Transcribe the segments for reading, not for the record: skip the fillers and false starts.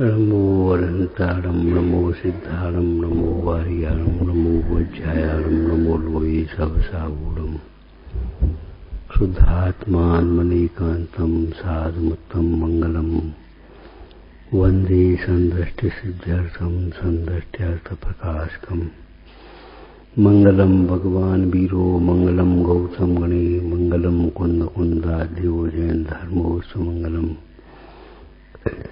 नमो अनंतारं नमो सिद्धारं नमो वारियारं नमो वज्रायारं नमो लोये सबसावूरं शुद्धात्मान्मनीकान्तं साधुमुत्तम मंगलम वंदे संदृष्टिसिद्ध्यर्थं संदृष्ट्यर्थप्रकाशकम् मंगलम भगवान वीरो मंगलम गौतम गणे मंगलम कुंद कुंदाद्यो जैन धर्मो सुमंगलम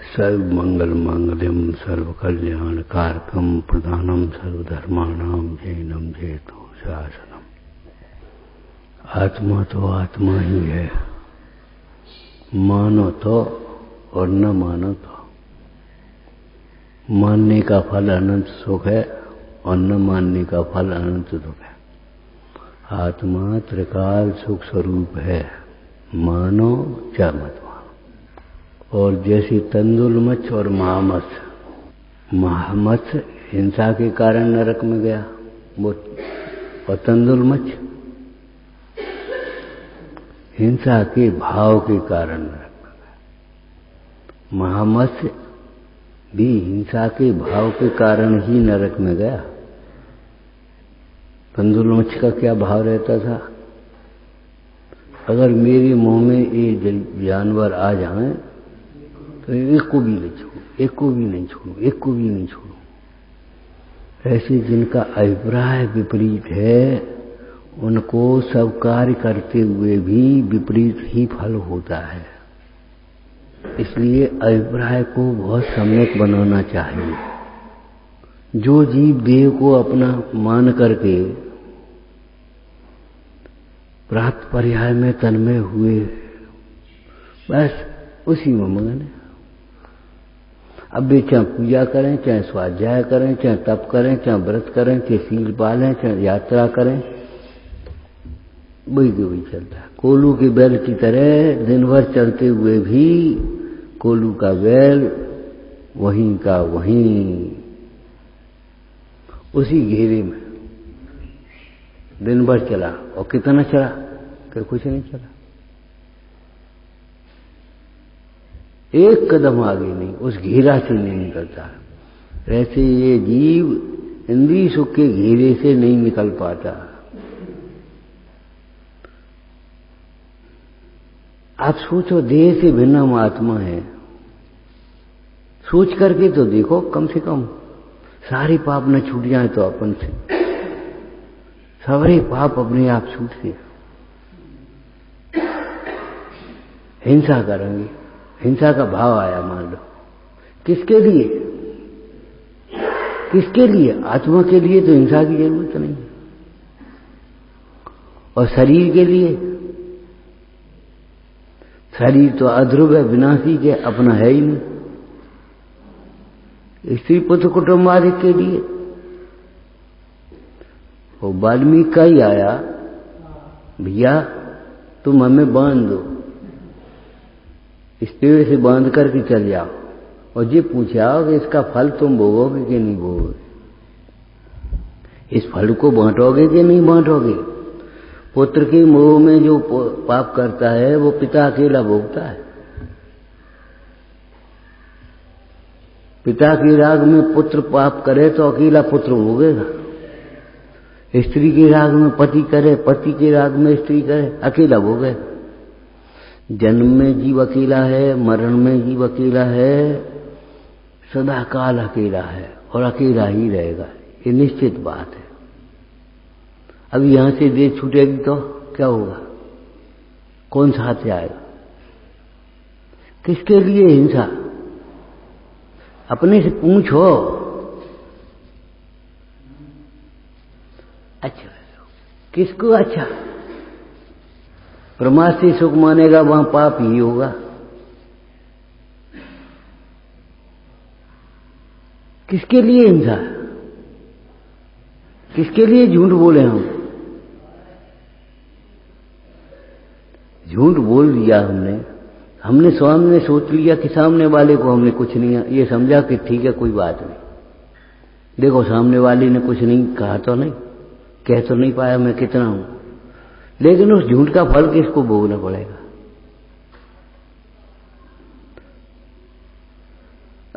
सर्व मंगल मांगल्यम सर्व कल्याण कारकम प्रधानम सर्वधर्माणाम जैनम जयतु शासनम। आत्मा तो आत्मा ही है, मानो तो और न मानो तो। मानने का फल अनंत सुख है और न मानने का फल अनंत दुख है। आत्मा त्रिकाल सुख स्वरूप है, मानो चाहे मत मानो। और जैसे तंदुल मत्स्य और महामत्स्य हिंसा के कारण नरक में गया, वो और तंदुल मत्स्य हिंसा के भाव के कारण नरक में गया। महामत्स्य भी हिंसा के भाव के कारण ही नरक में गया। तंदुल मत्स्य का क्या भाव रहता था? अगर मेरे मुंह में ये जानवर आ जाएं तो एक को भी नहीं छोड़ू, एक को भी नहीं छोड़ू, एक को भी नहीं छोड़ू। ऐसे जिनका अभिप्राय विपरीत है उनको सब कार्य करते हुए भी विपरीत ही फल होता है। इसलिए अभिप्राय को बहुत सम्यक बनाना चाहिए। जो जीव देह को अपना मान करके प्राप्त पर्याय में तन्मय हुए, बस उसी में मगन है। अब वे चाहे पूजा करें, चाहे स्वाध्याय करें, चाहे तप करें, चाहे व्रत करें, चाहे सील पालें, चाहे यात्रा करें, वही के वही चलता है। कोलू के बैल की तरह दिन भर चलते हुए भी कोलू का बैल वहीं का वहीं, उसी घेरे में दिन भर चला। और कितना चला? कि कुछ नहीं चला, एक कदम आगे नहीं, उस घेरा से नहीं निकलता। ऐसे ये जीव इंद्रिय सुख के घेरे से नहीं निकल पाता। आप सोचो, देह से भिन्न हम आत्मा है। सोच करके तो देखो, कम से कम सारे पाप न छूट जाए तो अपन से सारे पाप अपने आप छूटते। हिंसा करेंगे, हिंसा का भाव आया मान लो, किसके लिए? किसके लिए? आत्मा के लिए तो हिंसा की जरूरत नहीं। और शरीर के लिए? शरीर तो अध्रुव है, विनाशी के, अपना है ही नहीं। स्त्री पुत्र कुटुंब आदि के लिए वो वाल्मीकि का ही आया, भैया तुम हमें बांध दो, इस पेड़ से बांध करके चल जाओ, और ये पूछा कि इसका फल तुम भोगोगे कि नहीं भोगोगे, इस फल को बांटोगे कि नहीं बांटोगे। पुत्र के मोह में जो पाप करता है वो पिता अकेला भोगता है। पिता के राग में पुत्र पाप करे तो अकेला पुत्र भोगेगा। स्त्री के राग में पति करे, पति के राग में स्त्री करे, अकेला भोगेगा। जन्म में जीव अकेला है, मरण में जीव अकेला है, सदा काल अकेला है और अकेला ही रहेगा। ये निश्चित बात है। अब यहां से देह छूटेगी तो क्या होगा? कौन साथ से आएगा? किसके लिए हिंसा? अपने से पूछो। अच्छा, किसको अच्छा? प्रमाद से सुख मानेगा वहां पाप ही होगा। किसके लिए हिंसा? किसके लिए झूठ बोले हम? झूठ बोल दिया हमने सामने सोच लिया कि सामने वाले को हमने कुछ नहीं, ये समझा कि ठीक है कोई बात नहीं। देखो सामने वाले ने कुछ नहीं कहा तो नहीं, कह तो नहीं पाया मैं कितना हूं, लेकिन उस झूठ का फल किसको भोगना पड़ेगा?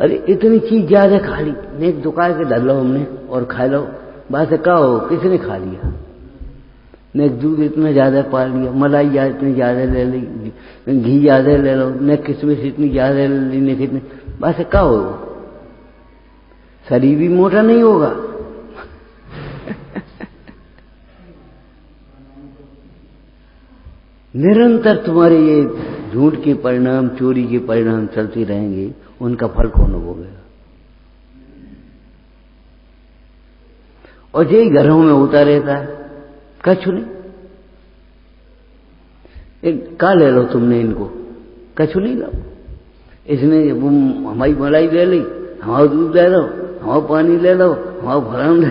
अरे इतनी चीज ज्यादा खा ली, नेक दुकान के डाल लो हमने और खा लो, बात का हो, किसने खा लिया? नेक दूध इतना ज्यादा पा लिया, मलाई इतनी ज्यादा ले ली, घी ज्यादा ले लो, नेक किसमिस इतनी ज्यादा ले ली, नेक कितने, बात का हो, शरीर भी मोटा नहीं होगा। निरंतर तुम्हारे ये झूठ के परिणाम, चोरी के परिणाम चलते रहेंगे, उनका फल कौन भोगेगा? और यही घरों में होता रहता है, कछु नहीं। एक का ले लो तुमने इनको, कछु नहीं लो, इसने हमारी मलाई ले ली, हमारा दूध ले लो, हमारा पानी ले लो, हमारा भरण ले।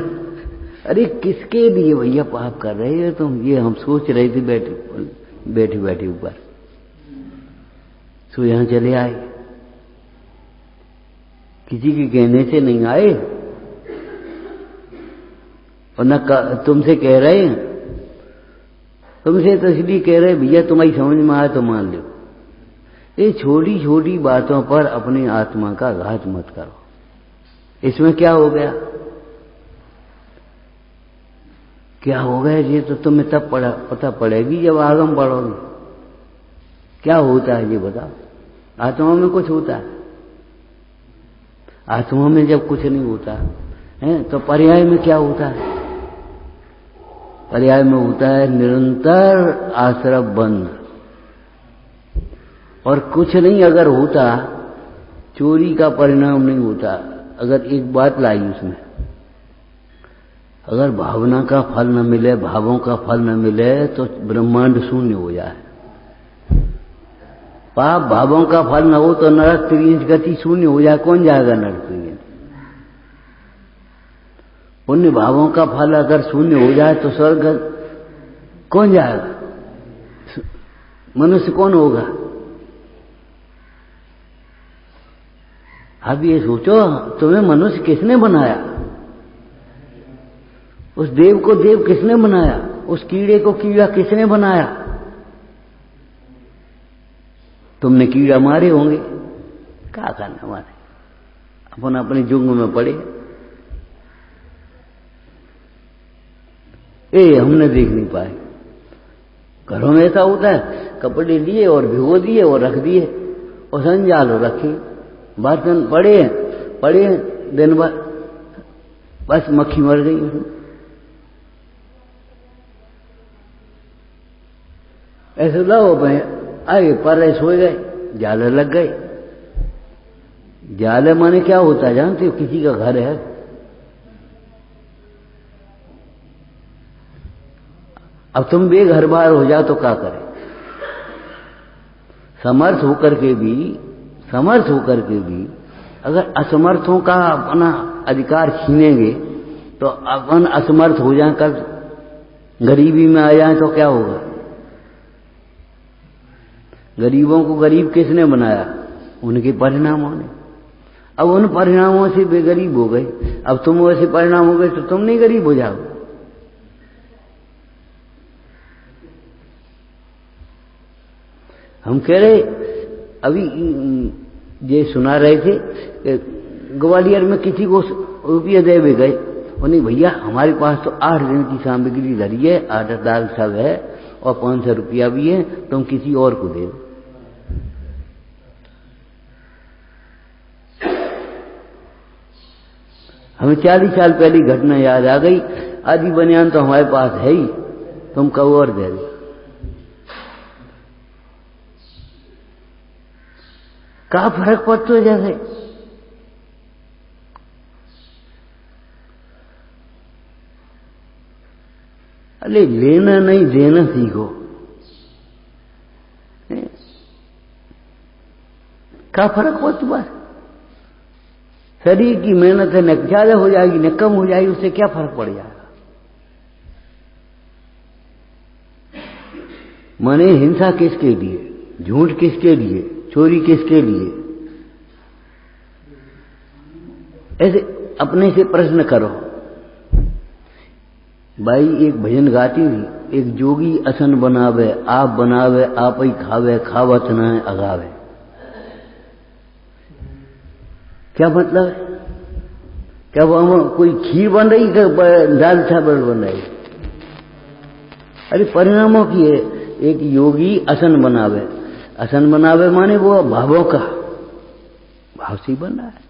अरे किसके लिए भैया पाप कर रहे हो तुम? ये हम सोच रहे थे बैठे बैठे ऊपर, सो यहां चले आए, किसी के कहने से नहीं आए, और न तुमसे कह रहे हैं, तुमसे तो इसलिए कह रहे भैया तुम्हारी समझ में आए तो मान लो। ये छोटी छोटी बातों पर अपनी आत्मा का घात मत करो। इसमें क्या हो गया, क्या हो गया, ये तो तुम्हें तब पता पड़ेगी जब आगम पढ़ोगे। क्या होता है ये बताओ? आत्मा में कुछ होता है? आत्मा में जब कुछ नहीं होता है तो पर्याय में क्या होता है? पर्याय में होता है निरंतर आश्रव बंध। और कुछ नहीं अगर होता, चोरी का परिणाम नहीं होता। अगर एक बात लाई उसमें, अगर भावना का फल न मिले, भावों का फल न मिले तो ब्रह्मांड शून्य हो जाए। पाप भावों का फल न हो तो नरक त्रियंश गति शून्य हो जाए। कौन जाएगा नरक त्रियंश? पुण्य भावों का फल अगर शून्य हो जाए तो स्वर्ग कौन जाएगा? मनुष्य कौन होगा? अब ये सोचो, तुम्हें मनुष्य किसने बनाया? उस देव को देव किसने बनाया? उस कीड़े को कीड़ा किसने बनाया? तुमने कीड़ा मारे होंगे, क्या करना मारे, अपन अपने जुंग में पड़े। हमने देख नहीं पाए। घरों में ऐसा होता है, कपड़े लिए और भिगो दिए और रख दिए और संजाल रखे, बर्तन पड़े दिन भर, बस मक्खी मर गई उसमें। ऐसे लो आए पर सो गए, जाले लग गए। जाले माने क्या होता है जानते हो? किसी का घर है, अब तुम बेघर बार हो जाओ तो क्या करें? समर्थ होकर के भी अगर असमर्थों का अपना अधिकार छीनेंगे तो अपन असमर्थ हो जाए, कल गरीबी में आ जाए तो क्या होगा? गरीबों को गरीब किसने बनाया? उनके परिणामों ने। अब उन परिणामों से बेगरीब हो गए। अब तुम वैसे परिणाम हो गए तो तुम नहीं गरीब हो जाओ। हम कह रहे अभी ये सुना रहे थे कि ग्वालियर में किसी को रुपये दे भी गए, नहीं भैया हमारे पास तो 8 दिन की सामग्री धरी है, आटा दाल सब है और 500 रुपया भी है, तुम किसी और को दे दो। हमें 40 साल पहली घटना याद आ गई। आधी बनियान तो हमारे पास है ही, तुम कहो और दे दो। क्या फर्क पड़ता है? जैसे अरे लेना नहीं देना सीखो। क्या फर्क पड़ता है? शरीर की मेहनत है, न ज्यादा हो जाएगी न कम हो जाएगी, उससे क्या फर्क पड़ जाएगा? माने हिंसा किसके लिए, झूठ किसके लिए, चोरी किसके लिए? ऐसे अपने से प्रश्न करो। भाई एक भजन गाती थी, एक जोगी असन बनावे आप बनावे आप ही खावे, खावत न अगावे। क्या मतलब है? क्या वो कोई खीर बन रही है, दाल चावल बन रही? अरे परिणामों की है। एक योगी असन बनावे, असन बनावे माने वो भावों का भाव से बन रहा है,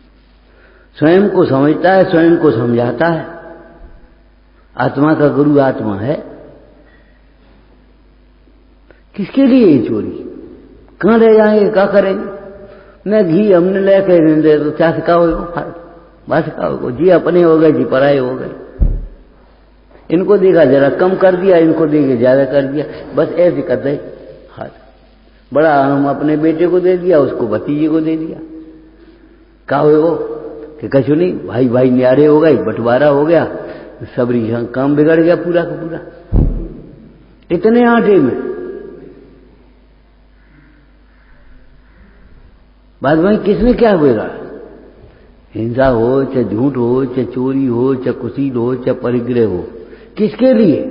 स्वयं को समझता है, स्वयं को समझाता है। आत्मा का गुरु आत्मा है। किसके लिए ये चोरी? कहां ले जाएंगे, क्या करेंगे? मैं घी हमने लेके दे तो क्या सिखाओ, बस सिखाओ जी, अपने हो गए जी पराए हो गए। इनको देखा जरा कम कर दिया, इनको देखे ज्यादा कर दिया, बस ऐसे कर दे हाथ। बड़ा हम अपने बेटे को दे दिया, उसको भतीजे को दे दिया। क्या हुए वो कि कछु नहीं, भाई भाई न्यारे हो गए, बंटवारा हो गया, सबरी काम बिगड़ गया पूरा का पूरा। इतने आटे में बाद में किसने क्या बिगड़ा? हिंसा हो, चाहे झूठ हो, चाहे चोरी हो, चाहे कुशील हो, चाहे परिग्रह हो, किसके लिए?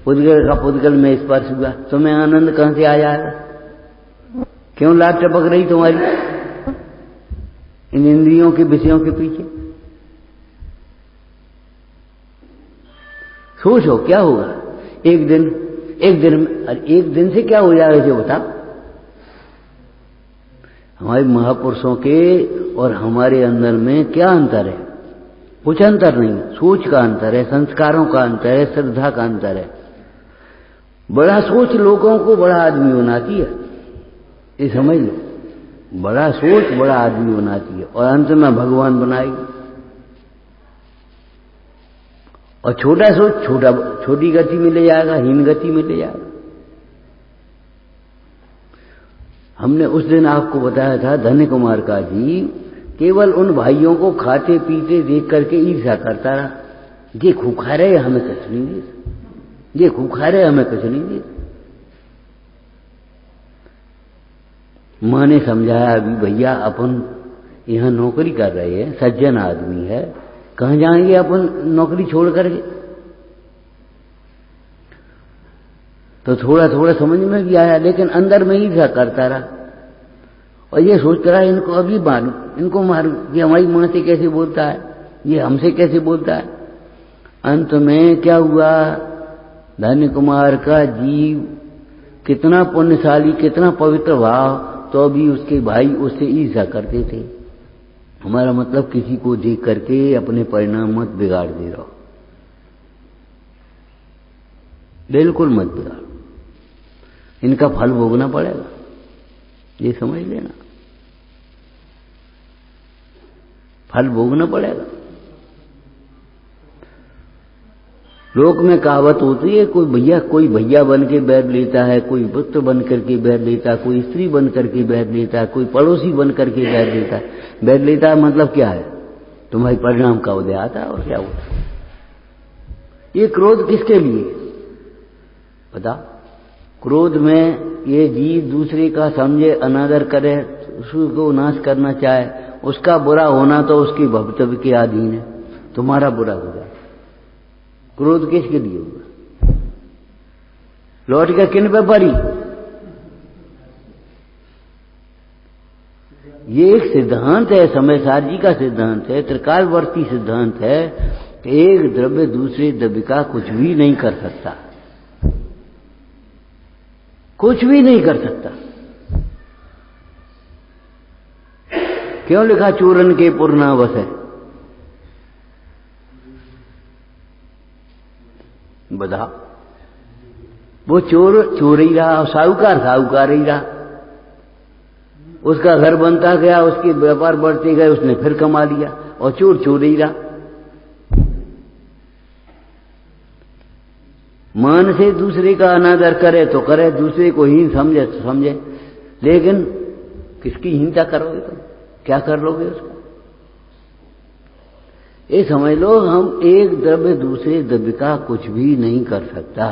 पुद्गल का पुद्गल में स्पर्श हुआ, तुम्हें आनंद कहां से आ जाएगा? क्यों लाट टपक रही तुम्हारी इन इंद्रियों के विषयों के पीछे? सोचो क्या होगा एक दिन एक दिन से क्या हो जाएगा जो बताओ? हमारे महापुरुषों के और हमारे अंदर में क्या अंतर है? कुछ अंतर नहीं, सोच का अंतर है, संस्कारों का अंतर है, श्रद्धा का अंतर है। बड़ा सोच लोगों को बड़ा आदमी बनाती है, ये समझ लो। बड़ा सोच बड़ा आदमी बनाती है और अंत में भगवान बनाएगी। और छोटा सोच छोटी गति में ले जाएगा, हीन गति में ले जाएगा। हमने उस दिन आपको बताया था धन्य कुमार का जी केवल उन भाइयों को खाते पीते देख करके ईर्ष्या करता रहा। ये खूखा रहे हमें कुछ नहीं दे, ये खूखा रहे हमें कुछ नहीं दे। मां ने समझाया अभी भैया अपन यहां नौकरी कर रहे हैं, सज्जन आदमी है, कहां जाएंगे अपन नौकरी छोड़ करके? तो थोड़ा थोड़ा समझ में भी आया, लेकिन अंदर में ईर्ष्या करता रहा और ये सोचता रहा इनको अभी मारूं, इनको मारूं, ये हमारी मां से कैसे बोलता है, ये हमसे कैसे बोलता है। अंत में क्या हुआ? धन्य कुमार का जीव कितना पुण्यशाली, कितना पवित्र भाव, तो भी उसके भाई उससे ईर्ष्या करते थे। हमारा मतलब किसी को देख करके अपने परिणाम मत बिगाड़ दे रहो, बिल्कुल मत बिगाड़ो, इनका फल भोगना पड़ेगा, ये समझ लेना, फल भोगना पड़ेगा। लोक में कहावत होती है, कोई भैया बन के बैठ लेता है, कोई पुत्र बन करके बैठ लेता है, कोई स्त्री बन करके बैठ लेता है, कोई पड़ोसी बन करके बैठ लेता है। मतलब क्या है? तुम्हारी परिणाम का उदय आता है और क्या होता है। ये क्रोध किसके लिए? बता। क्रोध में ये जीव दूसरे का समझे, अनादर करे, उसको नाश करना चाहे, उसका बुरा होना तो उसकी भवितव्य के अधीन है, तुम्हारा बुरा हो जाए। क्रोध किसके लिए हुआ? लौट के किन पे पड़ी? ये एक सिद्धांत है, समयसार जी का सिद्धांत है, त्रिकालवर्ती सिद्धांत है। एक द्रव्य दूसरे द्रव्य का कुछ भी नहीं कर सकता, कुछ भी नहीं कर सकता। क्यों लिखा चूरन के पूर्णावस है? बता। वो चोर ही रहा और साहूकार ही रहा। उसका घर बनता गया, उसके व्यापार बढ़ते गए, उसने फिर कमा लिया, और चोर ही रहा। मान से दूसरे का अनादर करे तो करे, दूसरे को हीन समझे तो समझे, लेकिन किसकी हीनता करोगे तुम? क्या कर लोगे उसका? ये समझ लो, हम एक द्रव्य दूसरे द्रव्य का कुछ भी नहीं कर सकता,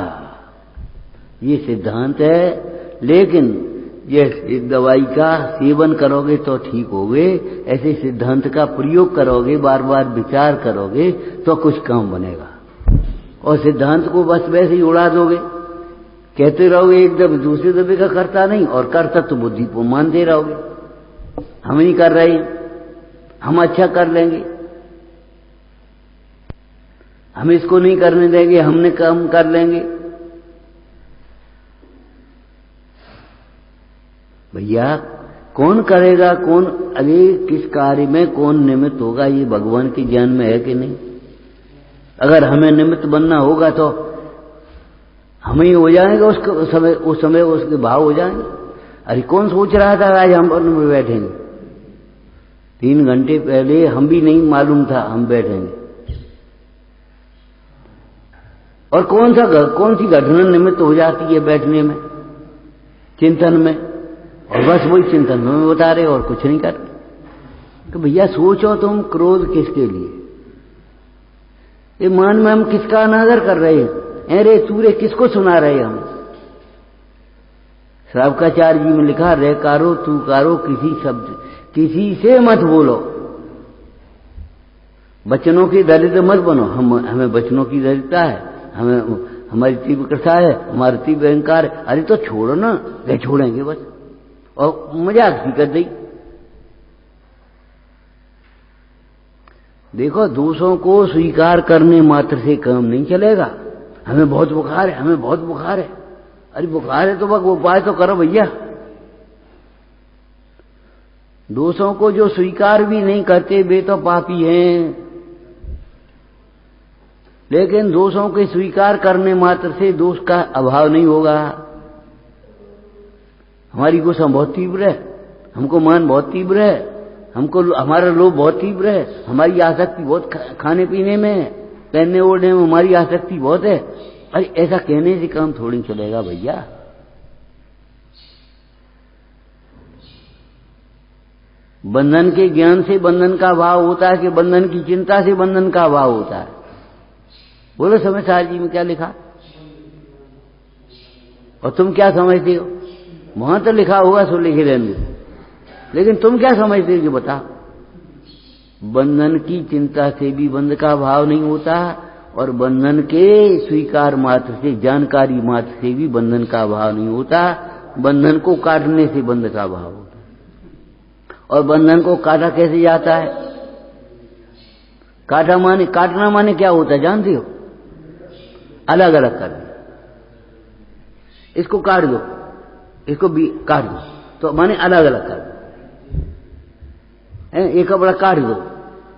ये सिद्धांत है। लेकिन ये एक दवाई का सेवन करोगे तो ठीक होगे, ऐसे सिद्धांत का प्रयोग करोगे, बार बार विचार करोगे तो कुछ काम बनेगा। और सिद्धांत को बस वैसे ही उड़ा दोगे, कहते रहोगे एक द्रव्य दूसरे द्रव्य का करता नहीं, और कर्तृत्व बुद्धि को मानते रहोगे। हम नहीं कर रहे, हम अच्छा कर लेंगे, हम इसको नहीं करने देंगे, हमने कम कर लेंगे। भैया कौन करेगा, कौन, अरे किस कार्य में कौन निमित्त होगा, ये भगवान के ज्ञान में है कि नहीं? अगर हमें निमित्त बनना होगा तो हम ही हो जाएंगे, उस समय उसके भाव हो जाएंगे। अरे कौन सोच रहा था आज हम में बैठेंगे? 3 घंटे पहले हम भी नहीं मालूम था हम बैठेंगे। और कौन सी घटना निमित्त हो जाती है बैठने में, चिंतन में, और बस वही चिंतन में बता रहे और कुछ नहीं कर रहे। तो भैया सोचो तुम, क्रोध किसके लिए? ये मान में हम किसका अनादर कर रहे हैं? अरे सूर्य किसको सुना रहे हैं हम? श्रावकाचार्य जी में लिखा, रे कारो तू कारो, किसी शब्द किसी से मत बोलो, बचनों की दरिद्र मत बनो। हमें बचनों की दरिद्रता है, हमें हमारी तीव्र कृषा है, हमारी तीव्र अहंकार है। अरे तो छोड़ो ना, वे छोड़ेंगे बस, और मजाक सी कर दी। देखो, दोषों को स्वीकार करने मात्र से काम नहीं चलेगा। हमें बहुत बुखार है, हमें बहुत बुखार है। अरे बुखार है तो बस उपाय तो करो भैया। दोषों को जो स्वीकार भी नहीं करते वे तो पापी हैं। लेकिन दोषों के स्वीकार करने मात्र से दोष का अभाव नहीं होगा। हमारी गुस्सा बहुत तीव्र है, हमको मान बहुत तीव्र है, हमको हमारा लोभ बहुत तीव्र है, हमारी आसक्ति बहुत खाने पीने में है, पहनने ओढ़ने में हमारी आसक्ति बहुत है। अरे ऐसा कहने से काम थोड़ी चलेगा भैया। बंधन के ज्ञान से बंधन का भाव होता है कि बंधन की चिंता से बंधन का भाव होता है? बोलो समझदार जी में क्या लिखा? और तुम क्या समझते हो? वहां तो लिखा होगा सो लिखे रहने, लेकिन तुम क्या समझते हो कि बता? बंधन की चिंता से भी बंध का भाव नहीं होता, और बंधन के स्वीकार मात्र से, जानकारी मात्र से भी बंधन का भाव नहीं होता। बंधन को काटने से बंध का भाव होता है। और बंधन को काटा कैसे जाता है? काटना माने क्या होता है जानते हो? अलग अलग कर दो, इसको काट दो, इसको भी काट दो, तो माने अलग अलग कर दो। एक कपड़ा काट दो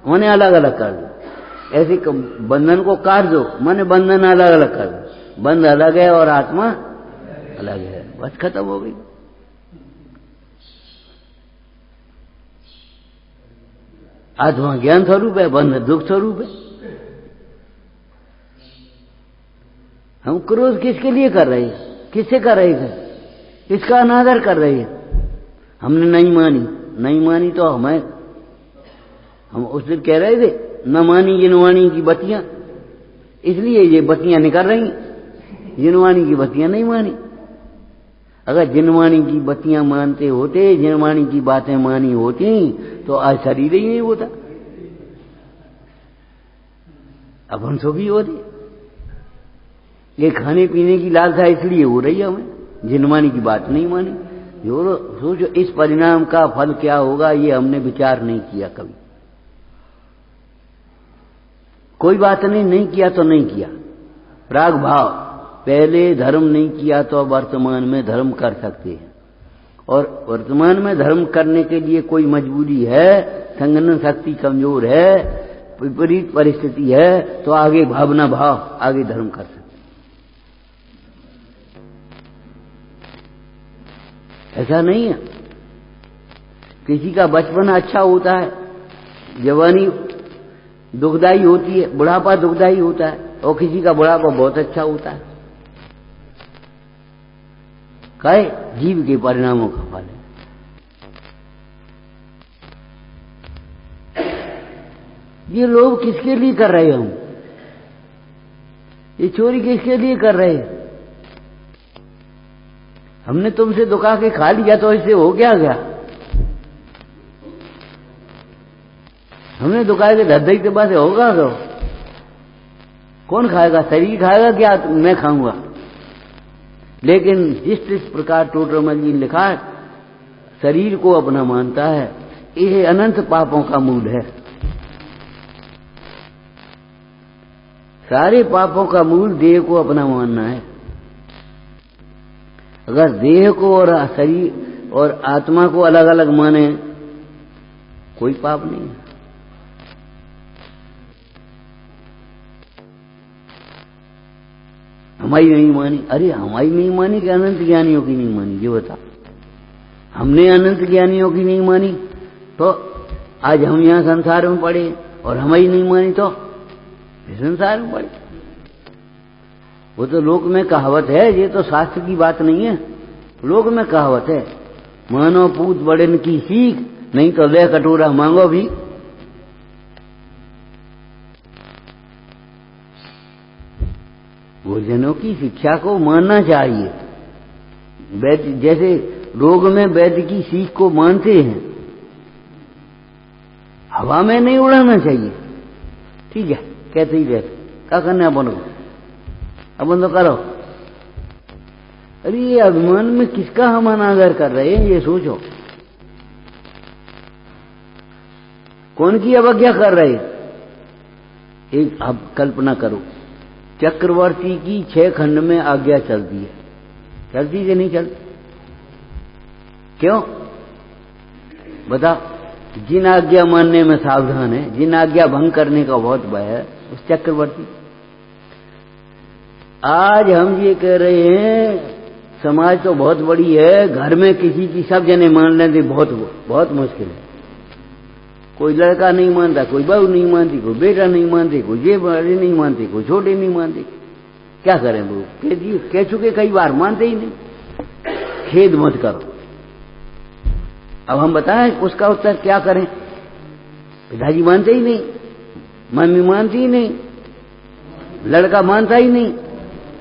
माने अलग अलग कर दो। ऐसे बंधन को काट दो माने बंधन अलग अलग कर दो। बंध अलग है और आत्मा अलग है, बस खत्म हो गई। आत्मा ज्ञान स्वरूप है, बंध दुख स्वरूप है। हम क्रोध किसके लिए कर रहे हैं? किससे कर रहे हैं? किसका अनादर कर रहे हैं? हमने नहीं मानी तो हम उस दिन कह रहे थे न मानी जिनवाणी की बत्तियां, इसलिए ये बत्तियां निकल रही, जिनवाणी की बत्तियां नहीं मानी। अगर जिनवाणी की बत्तियां मानते होते, जिनवाणी की बातें मानी होती, तो आज शरीर ही नहीं होता, अब हम सुखी होते। ये खाने पीने की लालसा इसलिए हो रही है हमें, जिनवाणी की बात नहीं मानी। जो सोचो इस परिणाम का फल क्या होगा, ये हमने विचार नहीं किया कभी। कोई बात नहीं किया तो नहीं किया। राग भाव, पहले धर्म नहीं किया तो वर्तमान में धर्म कर सकते हैं, और वर्तमान में धर्म करने के लिए कोई मजबूरी है, संगठन शक्ति कमजोर है, विपरीत परिस्थिति है, तो आगे भावना भाव आगे धर्म कर सकते। ऐसा नहीं है। किसी का बचपन अच्छा होता है, जवानी दुखदाई होती है, बुढ़ापा दुखदाई होता है, और किसी का बुढ़ापा बहुत अच्छा होता है। कहे जीव के परिणामों का फल है। ये लोग किसके लिए कर रहे हैं? हम ये चोरी किसके लिए कर रहे हैं? हमने तुमसे दुका के खा लिया तो इससे हो क्या गया? हमने दुकाए के धरधई के बाद होगा तो कौन खाएगा? शरीर खाएगा क्या? मैं खाऊंगा। लेकिन जिस प्रकार टोटरमल जी ने लिखा है, शरीर को अपना मानता है, ये अनंत पापों का मूल है। सारे पापों का मूल देह को अपना मानना है। अगर देह को और शरीर और आत्मा को अलग अलग माने, कोई पाप नहीं है। हमारी नहीं मानी, अरे हमारी नहीं मानी कि अनंत ज्ञानियों की नहीं मानी, ये बता। हमने अनंत ज्ञानियों की नहीं मानी तो आज हम यहां संसार में पड़े, और हमारी नहीं मानी तो संसार में पड़े। वो तो लोक में कहावत है, ये तो शास्त्र की बात नहीं है, लोक में कहावत है। मानो पूत बड़न की सीख, नहीं तो ले कटोरा मांगो भी। गुरुजनों की शिक्षा को मानना चाहिए। वैद्य जैसे रोग में वैद्य की सीख को मानते हैं, हवा में नहीं उड़ाना चाहिए। ठीक है, कहते ही रहते, क्या करना अपन को, अपन तो करो। अरे ये अभिमान में किसका हम अनादर कर रहे हैं, ये सोचो। कौन की अवज्ञा कर रहे हैं? एक अब कल्पना करो, चक्रवर्ती की 6 खंड में आज्ञा चलती है, चलती कि नहीं चलती? क्यों बता? जिन आज्ञा मानने में सावधान है, जिन आज्ञा भंग करने का बहुत भय है, उस चक्रवर्ती। आज हम ये कह रहे हैं समाज तो बहुत बड़ी है, घर में किसी की सब जने मान लेते, बहुत बहुत मुश्किल है। कोई लड़का नहीं मानता, कोई बहू नहीं मानती, कोई बेटा नहीं मानती, कोई ये बड़े नहीं मानते, कोई छोटे नहीं मानते। क्या करें वो? कह चुके कई बार, मानते ही नहीं। खेद मत करो। अब हम बताएं उसका उत्तर क्या करें? पिताजी मानते ही नहीं, मम्मी मानती ही नहीं, लड़का मानता ही नहीं।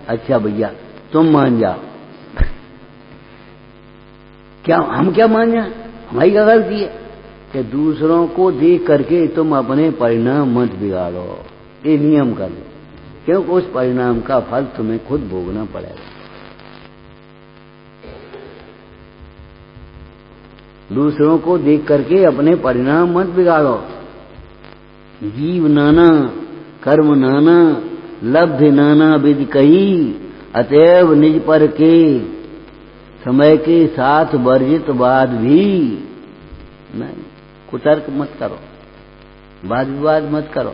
अच्छा भैया तुम मान जाओ। क्या हम क्या मान जाए? हमारी क्या गलती है कि दूसरों को देख करके तुम अपने परिणाम मत बिगाड़ो, ये नियम कर लो, क्योंकि उस परिणाम का फल तुम्हें खुद भोगना पड़ेगा। दूसरों को देख करके अपने परिणाम मत बिगाड़ो। जीव नाना कर्म नाना लब्ध नाना विधि कही, अतएव निज पर के समय के साथ वर्जित बाद भी नहीं। कुतर्क मत करो, वाद विवाद मत करो,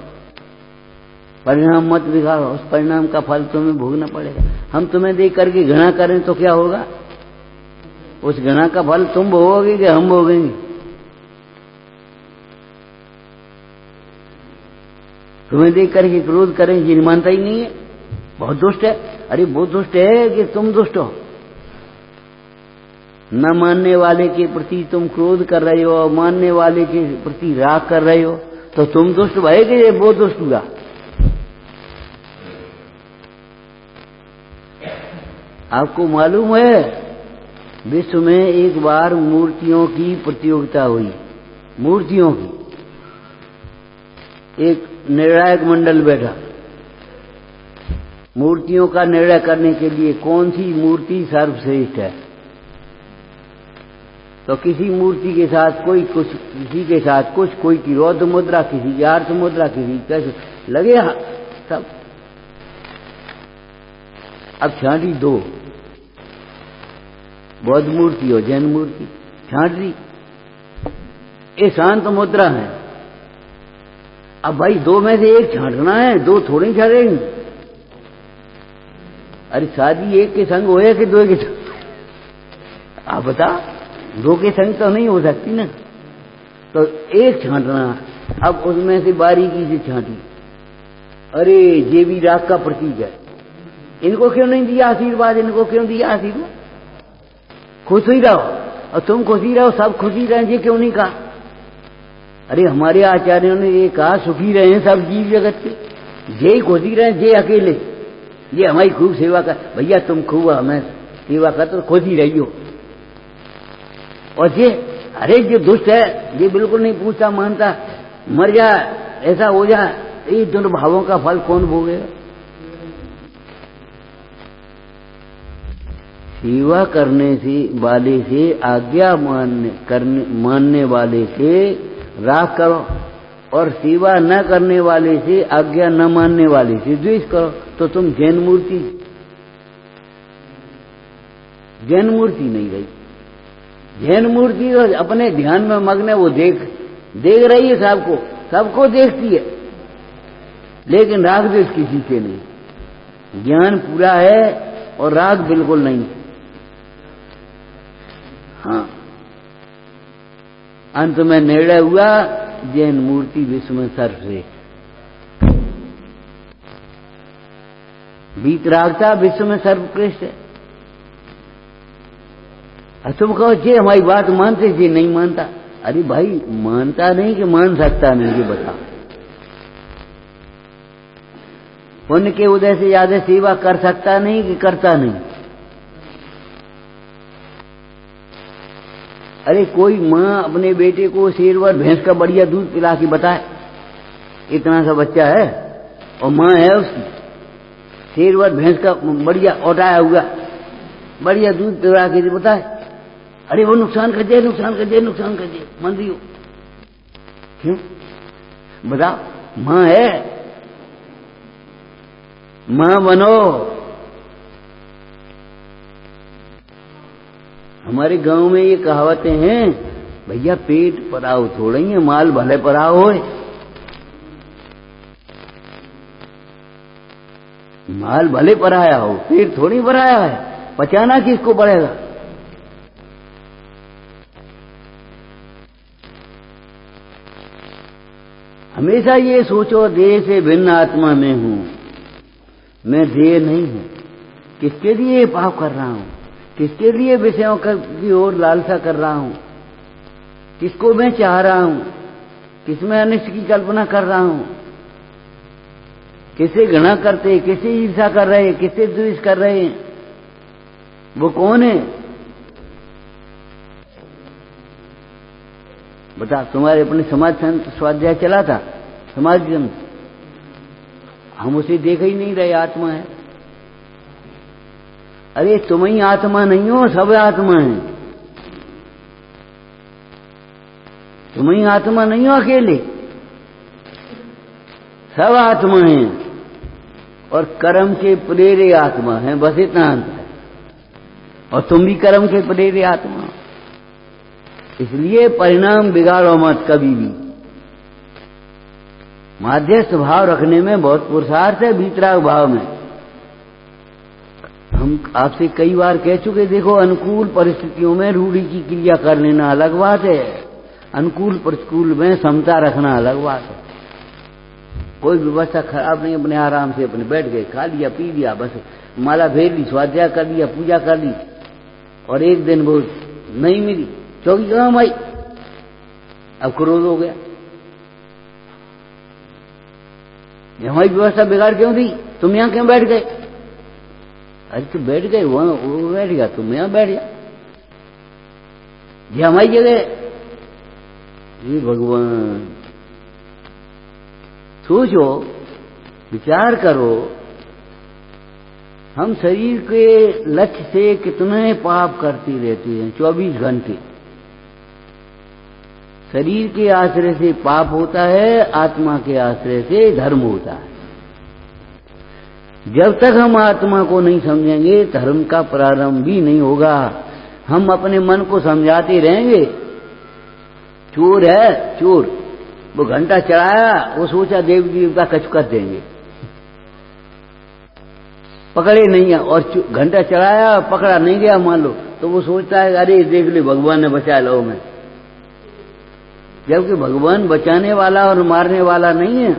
परिणाम मत बिगाड़ो, उस परिणाम का फल तुम्हें भोगना पड़ेगा। हम तुम्हें देख करके घृणा करें तो क्या होगा? उस घृणा का फल तुम भोगोगे कि हम भोगेंगे? तुम्हें देख करके क्रोध करें, ये मानता ही नहीं है, बहुत दुष्ट है। अरे वो दुष्ट है कि तुम दुष्ट हो? न मानने वाले के प्रति तुम क्रोध कर रहे हो, मानने वाले के प्रति राग कर रहे हो, तो तुम दुष्ट भय कि वो दुष्ट हुआ? आपको मालूम है विश्व में एक बार मूर्तियों की प्रतियोगिता हुई, मूर्तियों की। एक निर्णायक मंडल बैठा मूर्तियों का निर्णय करने के लिए, कौन सी मूर्ति सर्वश्रेष्ठ है। तो किसी मूर्ति के साथ कोई कुछ, किसी के साथ कुछ, कोई की रौद्र मुद्रा, किसी की आर्त मुद्रा, किसी कैसे लगे सब। अब छांटी दो, बौद्ध मूर्ति और जैन मूर्ति, छांट दी। ये शांत मुद्रा है। अब भाई दो में से एक छांटना है, दो थोड़ी छाटेंगे। अरे शादी एक के संग हो कि दो के संग? आप बता, दो के संग तो नहीं हो सकती ना, तो एक छांटना। अब उसमें से बारीकी से छांटी, अरे ये भी राग का प्रतीक है, इनको क्यों नहीं दिया आशीर्वाद, इनको क्यों दिया आशीर्वाद? खुश ही रहो, और तुम खुशी रहो, सब खुशी रहे, ये क्यों नहीं कहा? अरे हमारे आचार्यों ने ये कहा, सुखी रहे सब जीव जगत के, जे ही खुशी रहे, जे अकेले, ये हमारी खूब सेवा कर। भैया तुम खूब हमें सेवा कर तो खुशी रहियो। और ये अरे जो दुष्ट है, ये बिल्कुल नहीं पूछता मानता, मर जा, ऐसा हो जा, ये दुर्भावों का फल कौन भोगेगा? सेवा करने से वाले से आज्ञा मानने वाले से राग करो, और सेवा न करने वाले से आज्ञा न मानने वाले से द्वेष करो, तो तुम जैन मूर्ति नहीं रही। जैन मूर्ति तो अपने ध्यान में मग्न है, वो देख रही है, सबको देखती है, लेकिन राग द्वेष किसी से नहीं। ज्ञान पूरा है और राग बिल्कुल नहीं। हाँ, अंत में निर्णय हुआ जैन मूर्ति विश्व में सर्वश्रेष्ठ, वीतरागता विश्व में सर्वश्रेष्ठ है। तुम कहो जी हमारी बात मानते, जी नहीं मानता। अरे भाई, मानता नहीं कि मान सकता नहीं, ये बता। पुण्य के उदय से ज्यादा सेवा कर सकता नहीं कि करता नहीं। अरे कोई माँ अपने बेटे को शेर भर भैंस का बढ़िया दूध पिला के बताए, इतना सा बच्चा है और माँ है उसकी, शेर भर भैंस का बढ़िया ओटाया हुआ बढ़िया दूध पिला के बताए, अरे वो नुकसान कर जाए, मान रही हो क्यों? बताओ, माँ है, माँ बनो। हमारे गांव में ये कहावतें हैं, भैया पेट पराओ थोड़ा ही है, माल भले पराओ होए। माल भले पराया हो, पेट थोड़ी पराया है, पचाना किसको पड़ेगा? हमेशा ये सोचो, देह से भिन्न आत्मा में हूं, मैं देह नहीं हूं। किसके लिए पाप कर रहा हूं? किसके लिए विषयों की ओर लालसा कर रहा हूं? किसको मैं चाह रहा हूं? किसमें अनिष्ट की कल्पना कर रहा हूं? किसे घृणा करते, किसे ईर्षा कर रहे, किसे द्वेष कर रहे हैं? वो कौन है? बता। तुम्हारे अपने समाज स्वाध्याय चला था, समाज ग्रंथ, हम उसे देख ही नहीं रहे, आत्मा है। अरे तुम ही आत्मा नहीं हो, सब आत्मा है। तुम ही आत्मा नहीं हो अकेले, सब आत्मा है, और कर्म के प्रेरे आत्मा है, बस इतना अंतर है। और तुम भी कर्म के प्रेरे आत्मा, इसलिए परिणाम बिगाड़ो मत कभी भी। माध्यस्थ भाव रखने में बहुत पुरुषार्थ है, वीतराग भाव में। हम आपसे कई बार कह चुके, देखो अनुकूल परिस्थितियों में रूढ़ी की क्रिया कर लेना अलग बात है, अनुकूल प्रतिकूल में समता रखना अलग बात है। कोई व्यवस्था खराब नहीं, अपने आराम से अपने बैठ गए, खा लिया पी लिया, बस माला फेर ली, स्वाध्याय कर लिया, पूजा कर ली, और एक दिन वो नहीं मिली, चौकी कहाँ भाई, अब क्रोध हो गया। हमारी व्यवस्था बिगाड़ क्यों दी? तुम यहां क्यों बैठ गए? अरे तो बैठ गए, वहां वो बैठ गया, तुम यहां बैठ गया, ये हमारी जगह। ये भगवान, सोचो, विचार करो, हम शरीर के लक्ष्य से कितने पाप करते रहते हैं 24 घंटे। शरीर के आश्रय से पाप होता है, आत्मा के आश्रय से धर्म होता है। जब तक हम आत्मा को नहीं समझेंगे, धर्म का प्रारंभ भी नहीं होगा। हम अपने मन को समझाते रहेंगे, चोर है चोर, वो घंटा चढ़ाया, वो सोचा देवी देवता कछु कर देंगे, पकड़े नहीं है, और घंटा चढ़ाया पकड़ा नहीं गया मान लो, तो वो सोचता है अरे देख ले भगवान ने बचा लो मैं। जबकि भगवान बचाने वाला और मारने वाला नहीं है।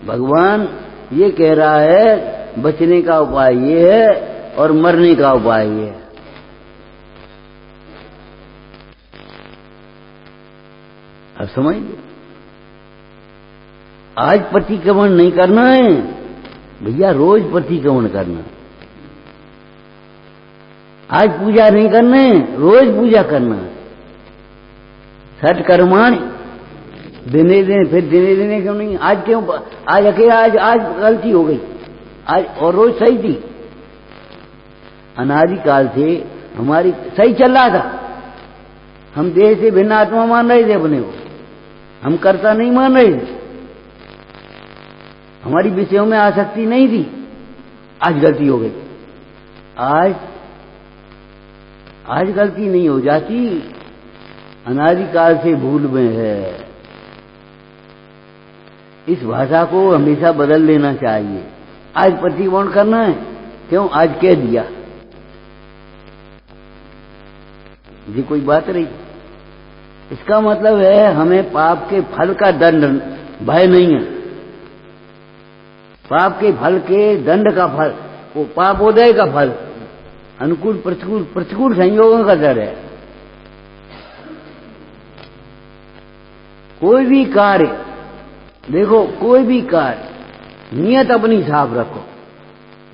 भगवान ये कह रहा है बचने का उपाय ये है और मरने का उपाय ये है। अब समझ लो, आज प्रतिक्रमण नहीं करना है भैया, रोज प्रतिक्रमण करना। आज पूजा नहीं करना है, रोज पूजा करना है। छठ कर्माण दिने दिने, फिर दिने दिने क्यों नहीं? आज क्यों? आज अकेला, आज गलती हो गई, आज और रोज सही थी। अनादिकाल से हमारी सही चल रहा था। हम देह से भिन्न आत्मा मान रहे थे अपने को, हम कर्ता नहीं मान रहे थे, हमारी विषयों में आसक्ति नहीं थी। आज गलती हो गई। आज गलती नहीं हो जाती, अनादिकाल से भूल में है। इस भाषा को हमेशा बदल लेना चाहिए। आज प्रतिकोण करना है, क्यों आज कह दिया, ये कोई बात रही। इसका मतलब है हमें पाप के फल का दंड भय नहीं है। पाप के फल के दंड का फल, वो पापोदय का फल, अनुकूल प्रतिकूल संयोगों का डर है। कोई भी कार्य देखो, कोई भी कार्य नियत अपनी साफ रखो,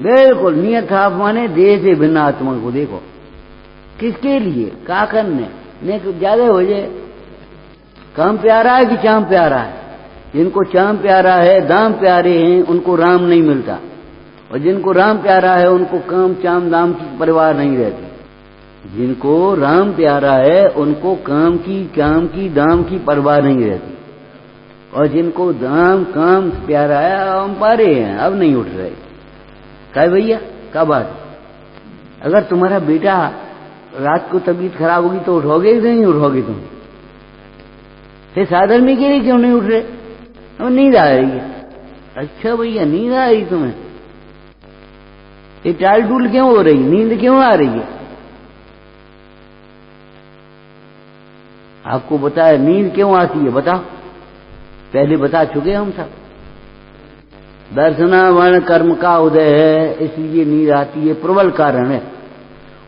बिल्कुल नियत साफ माने देह से भिन्न आत्मा को देखो। किसके लिए, क्या करने, नहीं ज्यादा हो जाए। काम प्यारा है कि चाम प्यारा है? जिनको चाम प्यारा है, दाम प्यारे हैं, उनको राम नहीं मिलता, और जिनको राम प्यारा है उनको काम चाम दाम की परवाह नहीं रहती। जिनको राम प्यारा है उनको काम की चाम की दाम की परवाह नहीं रहती, और जिनको दाम काम प्यारा है हम पारे हैं, अब नहीं उठ रहे। क्या भैया, क्या बात? अगर तुम्हारा बेटा रात को तबीयत खराब होगी तो उठोगे कि नहीं उठोगे तुम? फिर साधन में के लिए क्यों नहीं उठ रहे? हमें नींद आ रही है। अच्छा भैया, नींद आ रही तुम्हें? ये टाल टूल क्यों हो रही, नींद क्यों आ रही है? आपको बताया नींद क्यों आती है, बताओ। पहले बता चुके हम सब। दर्शनावर्ण कर्म का उदय है, इसलिए नींद आती है, प्रबल कारण है।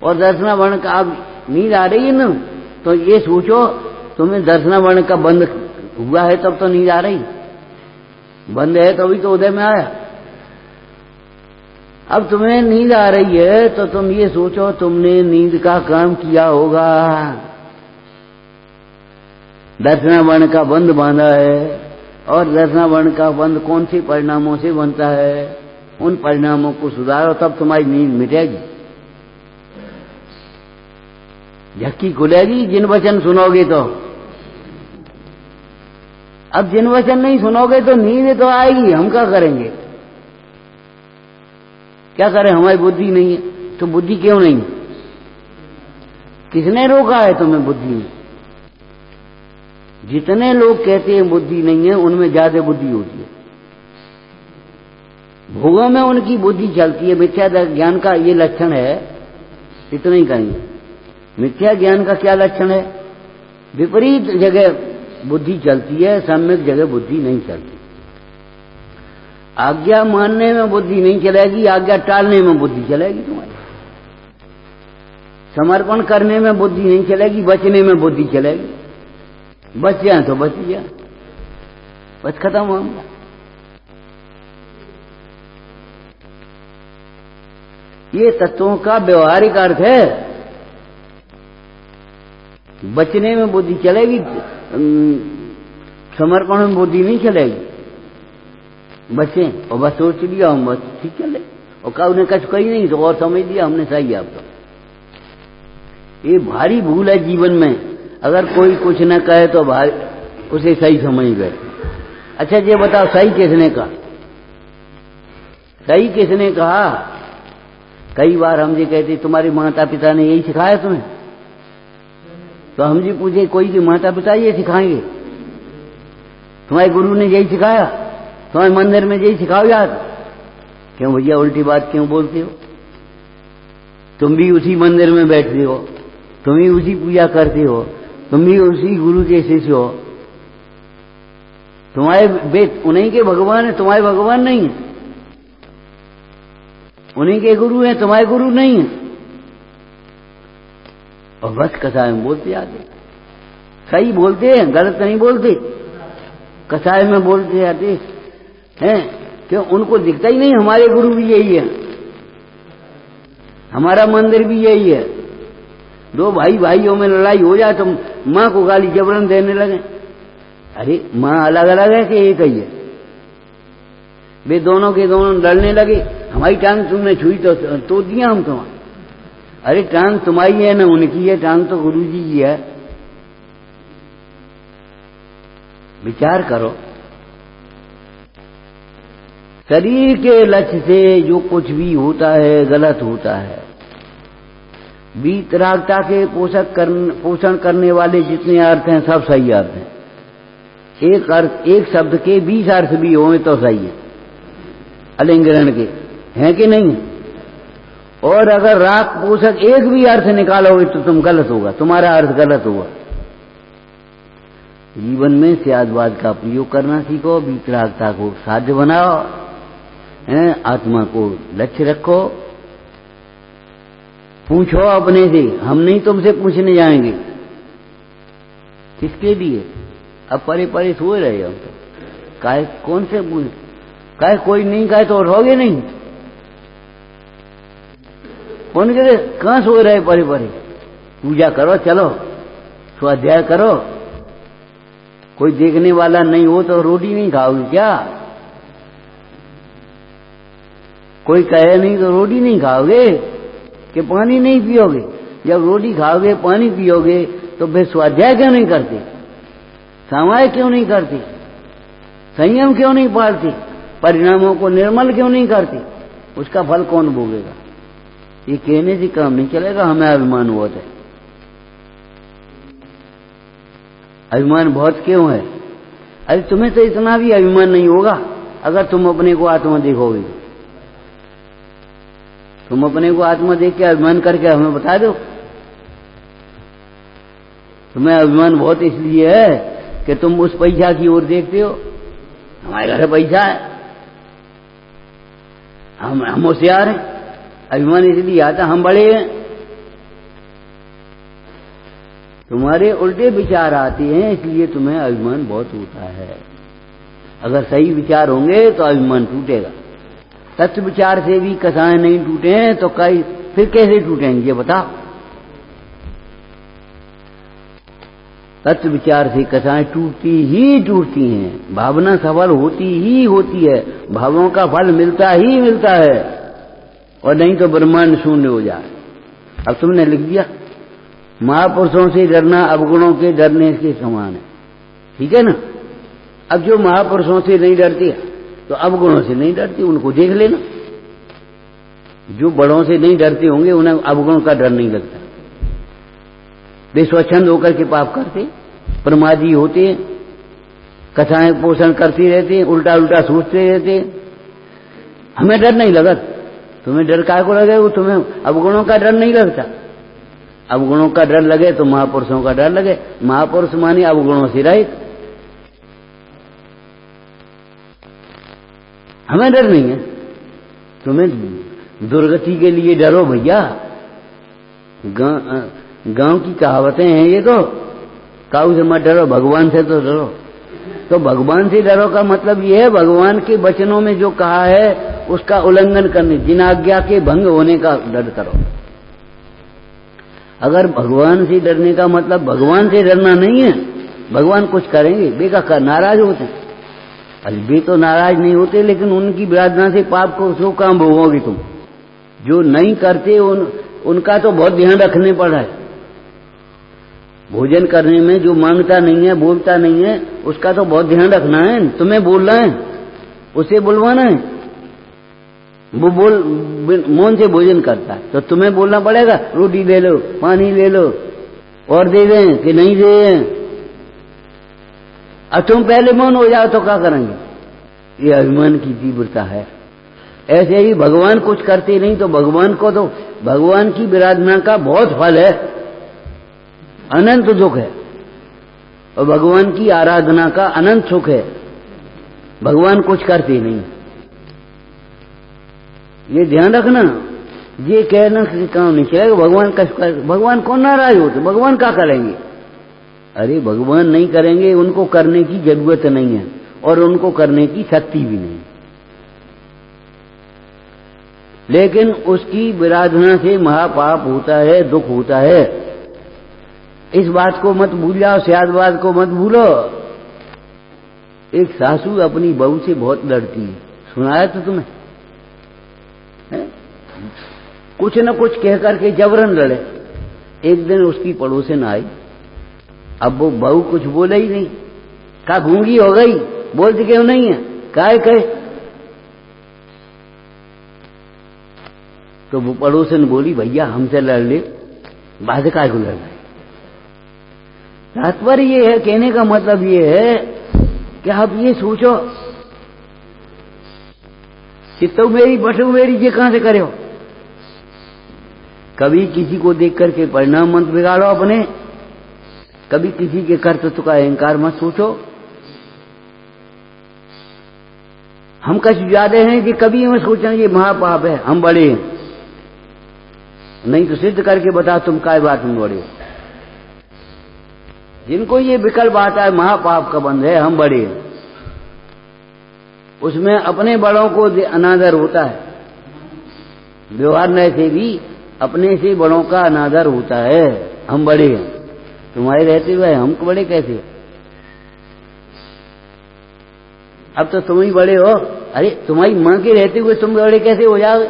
और दर्शनावर्ण का अब नींद आ रही है ना, तो ये सोचो तुम्हें दर्शनावर्ण का बंद हुआ है तब तो नींद आ रही, बंद है तभी तो उदय में आया। अब तुम्हें नींद आ रही है तो तुम ये सोचो तुमने नींद का काम किया होगा, दर्शनावर्ण का बंद बांधा है। और दर्शनावर्ण का बंद कौन से परिणामों से बनता है, उन परिणामों को सुधारो, तब तुम्हारी नींद मिटेगी, झक्की खुलेगी जिन वचन सुनोगे तो। अब जिन वचन नहीं सुनोगे तो नींद तो आएगी, हम क्या करेंगे? क्या करें, हमारी बुद्धि नहीं है। तो बुद्धि क्यों नहीं? किसने रोका है तुम्हें बुद्धि में? जितने लोग कहते हैं बुद्धि नहीं है, उनमें ज्यादा बुद्धि होती है। भोगों में उनकी बुद्धि चलती है। मिथ्या ज्ञान का ये लक्षण है, इतना ही कहेंगे। मिथ्या ज्ञान का क्या लक्षण है? विपरीत जगह बुद्धि चलती है, सम्यक जगह बुद्धि नहीं चलती। आज्ञा मानने में बुद्धि नहीं चलेगी, आज्ञा टालने में बुद्धि चलेगी तुम्हारी। समर्पण करने में बुद्धि नहीं चलेगी, बचने में बुद्धि चलेगी। बच जाए तो बच जाए, बस खत्म मामला। ये तत्वों का व्यवहारिक अर्थ है। बचने में बुद्धि चलेगी, समर्पण में बुद्धि नहीं चलेगी। बचे और बस सोच लिया हम, बस ठीक चले, और का उन्हें कुछ कही नहीं तो और समझ लिया हमने, सही है आपका। ये भारी भूल है जीवन में। अगर कोई कुछ न कहे तो भारी, उसे सही समझ गए। अच्छा ये बताओ, सही किसने कहा? सही किसने कहा? कई बार हम जी कहते तुम्हारे माता पिता ने यही सिखाया तुम्हें, तो हम जी पूछे कोई के माता पिता ये सिखाएंगे? तुम्हारे गुरु ने यही सिखाया? तुम्हारे मंदिर में यही सिखाओ यार? क्यों भैया उल्टी बात क्यों बोलते हो? तुम भी उसी मंदिर में बैठते हो, तुम भी उसी पूजा करते हो, तुम भी उसी गुरु के शिष्य हो। तुम्हारे बेट उन्हीं के भगवान है, तुम्हारे भगवान नहीं है। उन्हीं के गुरु हैं, तुम्हारे गुरु नहीं है। और बस कसाय में बोलते आते, सही बोलते हैं, गलत नहीं बोलते। कसाय में बोलते आते हैं, क्यों? उनको दिखता ही नहीं हमारे गुरु भी यही है, हमारा मंदिर भी यही है। दो भाई भाइयों में लड़ाई हो जाए तो माँ को गाली जबरन देने लगे। अरे माँ अलग अलग है कि एक ही है? वे दोनों के दोनों लड़ने लगे, हमारी टांग तुमने छुई तो दिया हम तुम्हारा, अरे टांग तुम्हारी है ना उनकी है, टांग तो गुरु जी की है। विचार करो, शरीर के लक्ष्य से जो कुछ भी होता है गलत होता है। वीतरागता के पोषण करने वाले जितने अर्थ हैं सब सही अर्थ हैं। एक शब्द के 20 अर्थ भी हों तो सही है, अलिंगरण के हैं कि नहीं। और अगर राग पोषक एक भी अर्थ निकालोगे तो तुम गलत होगा, तुम्हारा अर्थ गलत होगा। जीवन में स्यादवाद का प्रयोग करना सीखो, वीतरागता को साध्य बनाओ, आत्मा को लक्ष्य रखो। पूछो अपने से, हम नहीं तुमसे पूछने जाएंगे। किसके लिए? अब परे परे सो रहे हम तो, काहे कौन से पूछ, काहे कोई नहीं कहे तो रहोगे नहीं। कौन करे, कहां सो रहे परे परे? पूजा करो, चलो स्वाध्याय करो। कोई देखने वाला नहीं हो तो रोटी नहीं खाओगे क्या? कोई कहे नहीं तो रोटी नहीं खाओगे कि पानी नहीं पियोगे? जब रोटी खाओगे पानी पियोगे तो फिर स्वाध्याय क्यों नहीं करते, समाय क्यों नहीं करते, संयम क्यों नहीं पालते, परिणामों को निर्मल क्यों नहीं करते? उसका फल कौन भोगेगा? ये कहने से काम नहीं चलेगा। हमें अभिमान बहुत है। अभिमान बहुत क्यों है? अरे तुम्हें तो इतना भी अभिमान नहीं होगा अगर तुम अपने को आत्मा देखोगे। तुम अपने को आत्मा देख के अभिमान करके हमें बता दो। तुम्हें अभिमान बहुत इसलिए है कि तुम उस पैसा की ओर देखते हो। हमारे घर पैसा है, हम होशियार हैं। अभिमान इसलिए आता हम बड़े हैं। तुम्हारे उल्टे विचार आते हैं इसलिए तुम्हें अभिमान बहुत होता है। अगर सही विचार होंगे तो अभिमान टूटेगा। तत्व विचार से भी कसाएं नहीं टूटे हैं तो कई फिर कैसे टूटेंगे ये बताओ। तत्व विचार से कसाएं टूटती ही टूटती हैं। भावना सफल होती ही होती है। भावों का फल मिलता ही मिलता है, और नहीं तो ब्रह्मांड शून्य हो जाए। अब तुमने लिख दिया महापुरुषों से डरना अवगुणों के डरने के समान है, ठीक है ना। अब जो महापुरुषों से नहीं डरती तो अवगुणों से नहीं डरती, उनको देख लेना। जो बड़ों से नहीं डरते होंगे उन्हें अवगुणों का डर नहीं लगता। वे स्वच्छंद होकर के पाप करते, प्रमादी होते, कथाएं पोषण करती रहती, उल्टा उल्टा सोचते रहते। हमें डर नहीं लगा। तुम्हें डर काय को लगे? वो तुम्हें अवगुणों का डर नहीं लगता। अवगुणों का डर लगे तो महापुरुषों का डर लगे। महापुरुष माने अवगुणों से रहित। हमें डर नहीं है। तुम्हें दुर्गति के लिए डरो भैया। गांव की कहावतें हैं ये तो। काऊ से मत डरो, भगवान से तो डरो। तो भगवान से डरो का मतलब ये है भगवान के वचनों में जो कहा है उसका उल्लंघन करने, जिन आज्ञा के भंग होने का डर करो। अगर भगवान से डरने का मतलब भगवान से डरना नहीं है, भगवान कुछ करेंगे बेका नाराज होते। अरे वे तो नाराज नहीं होते, लेकिन उनकी विराधना से पाप को सो काम भोगोगे तुम। जो नहीं करते उनका तो बहुत ध्यान रखने पड़ रहा है। भोजन करने में जो मांगता नहीं है, बोलता नहीं है, उसका तो बहुत ध्यान रखना है। तुम्हें बोलना है, उसे बुलवाना है। वो मौन से भोजन करता है तो तुम्हें बोलना पड़ेगा रोटी ले लो, पानी ले लो, और दे दें कि नहीं दें। अब तुम पहले मौन हो जाओ तो क्या करेंगे? ये अभिमान की तीव्रता है। ऐसे ही भगवान कुछ करते नहीं तो भगवान को तो भगवान की विराधना का बहुत फल है, अनंत दुख है। और भगवान की आराधना का अनंत सुख है। भगवान कुछ करते नहीं, ये ध्यान रखना। ये कहना कि काम नहीं चलेगा, भगवान कौन नाराज होते, भगवान क्या करेंगे? अरे भगवान नहीं करेंगे, उनको करने की जरूरत नहीं है और उनको करने की शक्ति भी नहीं। लेकिन उसकी विराधना से महापाप होता है, दुख होता है। इस बात को मत भूल जाओ, स्यादवाद को मत भूलो। एक सासू अपनी बहू से बहुत लड़ती है, सुनाया तो तुम्हें? कुछ न कुछ कह करके जबरन लड़े। एक दिन उसकी पड़ोसन आई, अब वो बहू कुछ बोले ही नहीं, कहा गूंगी हो गई, बोलती क्यों नहीं है, काहे कहे। तो वो पड़ोसन बोली भैया हमसे लड़ ले, बाद काय को लड़ रहे। तात्पर्य ये है, कहने का मतलब ये है कि आप ये सोचो चित्तो मेरी बटू मेरी ये कहां से करे हो। कभी किसी को देख करके परिणाम मत बिगाड़ो अपने, कभी किसी के कर्तृत्व का अहंकार मत सोचो। हम कुछ ज्यादा हैं कि कभी हम सोचेंगे महापाप है, हम बड़े हैं। नहीं तो सिद्ध करके बता तुम काय बात में बड़े हो। जिनको ये विकल्प आता है महापाप का बंध है, हम बड़े हैं, उसमें अपने बड़ों को अनादर होता है। व्यवहार से भी अपने से बड़ों का अनादर होता है। हम बड़े हैं, तुम्हारे रहते हुए हम बड़े कैसे। अब तो तुम ही बड़े हो। अरे तुम्हारी मां के रहते हुए तुम बड़े कैसे हो जाओगे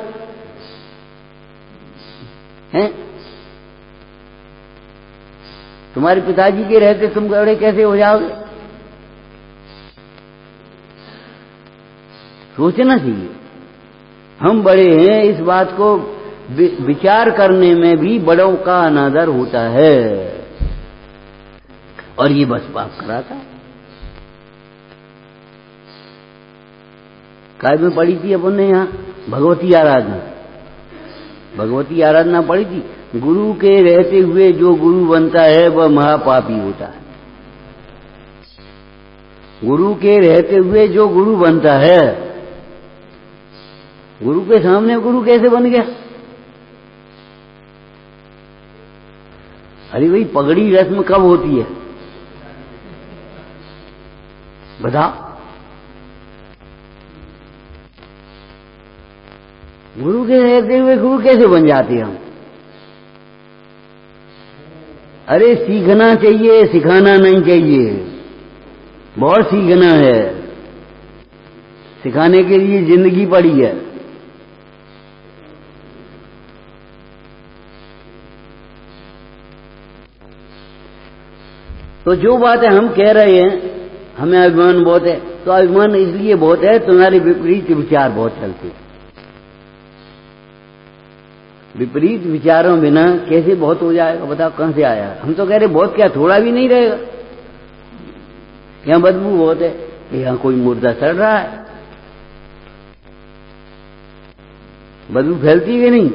हैं? तुम्हारे पिताजी के रहते तुम बड़े कैसे हो जाओगे। सोचना चाहिए हम बड़े हैं। इस बात को विचार करने में भी बड़ों का अनादर होता है, और ये बस पाप कराता है। काय में पढ़ी थी अपन ने यहाँ भगवती आराधना, भगवती आराधना पढ़ी थी। गुरु के रहते हुए जो गुरु बनता है वह महापापी होता है। गुरु के रहते हुए जो गुरु बनता है, गुरु के सामने गुरु कैसे बन गया। अरे भाई पगड़ी रस्म कब होती है बता। गुरु के रहते हुए गुरु कैसे बन जाते हम। अरे सीखना चाहिए, सिखाना नहीं चाहिए। बहुत सीखना है, सिखाने के लिए जिंदगी पड़ी है। तो जो बातें हम कह रहे हैं, हमें अभिमान बहुत है, तो अभिमान इसलिए बहुत है तुम्हारे विपरीत विचार बहुत चलते। विपरीत विचारों बिना कैसे बहुत हो जाएगा बताओ, कहां से आया। हम तो कह रहे बहुत क्या, थोड़ा भी नहीं रहेगा। यहां बदबू बहुत है, यहां कोई मुर्दा सड़ रहा है, बदबू फैलती है नहीं।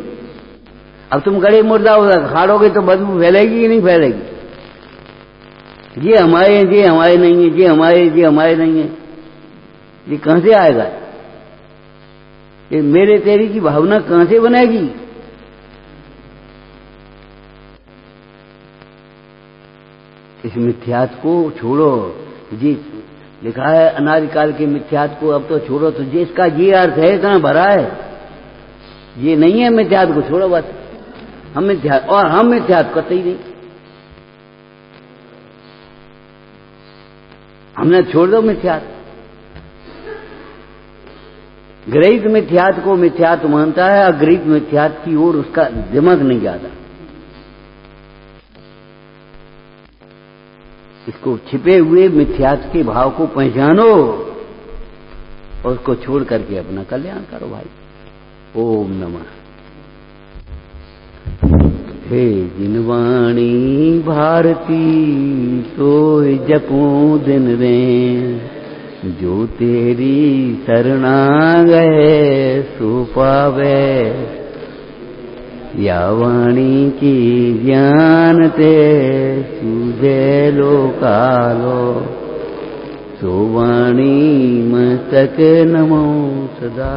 अब तुम गड़े मुर्दा होगा खाड़ोगे तो बदबू फैलेगी कि नहीं फैलेगी। ये हमारे हैं, ये हमारे नहीं है, ये हमारे नहीं है, ये कहां से आएगा। ये मेरे तेरी की भावना कहां से बनेगी। इस मिथ्यात्व को छोड़ो। जी लिखा है अनादिकाल के मिथ्यात्व को अब तो छोड़ो। तो जिसका ये अर्थ है इतना भरा है, ये नहीं है मिथ्यात्व को छोड़ो बस। हम मिथ्यात्व, और हम मिथ्यात्व करते ही नहीं। हमने छोड़ दो मिथ्यात्व। गृहीत मिथ्यात्व को मिथ्यात्व मानता है, अगृहीत मिथ्यात्व की ओर उसका दिमाग नहीं जाता। इसको छिपे हुए मिथ्यात्व के भाव को पहचानो और उसको छोड़ करके अपना कल्याण करो भाई। ओम नमः। हे जिनवाणी भारती सोय जपूं दिन रे, जो तेरी शरणा गए सो पावे। या वाणी की ज्ञान ते सूझे लो कालो, सो वाणी मस्तक नमो सदा।